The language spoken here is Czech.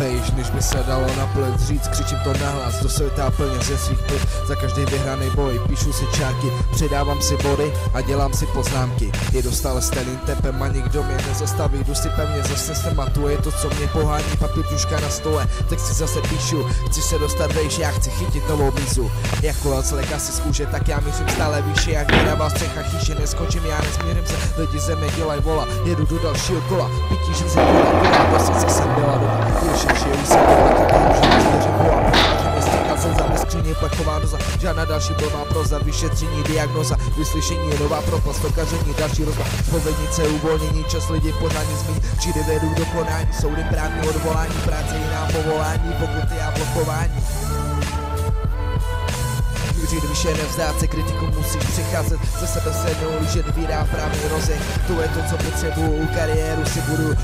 vejš, než by se dalo na plec říct, křičím to nahlas do světa plně ze svých pliv. Za každý vyhraný boj píšu si čárky, přidávám si body a dělám si poznámky. Jedu stále stejným tempem a nikdo mě nezastaví, jdu si pevně, zase se matuje to, co mě pohání. Papír, tužka na stole, tak si zase píšu, chci se dostat vejš, já chci chytit novou mízu. Jako z legacy z kůže, tak já mířím stále výše, jak vydává střecha chýše, neskončím, já nezmířím se, lidi země dělaj vola, jedu do dalšího kola, pití žinzy kola, do srdce jsem byla doba, ještě žiju se doba, že nesvěřím boha, protože mě stříká slza, ve skříni plechová doza, žádná další blbá proza, vyšetření, diagnoza, vyslyšení, nová propast, dokažení, další rozpad, spovědnice, uvolnění, čas lidi pořádně zmíní, přijde vedou do konání, soudy právní odvolání, práce jiná povolání, pokuty a blokování. Mířit vyše, nevzdát se, kritiku musíš přicházet, ze sebe se neulížet, vírá právě rozeh, to je to, co potřebuju, kariéru si budu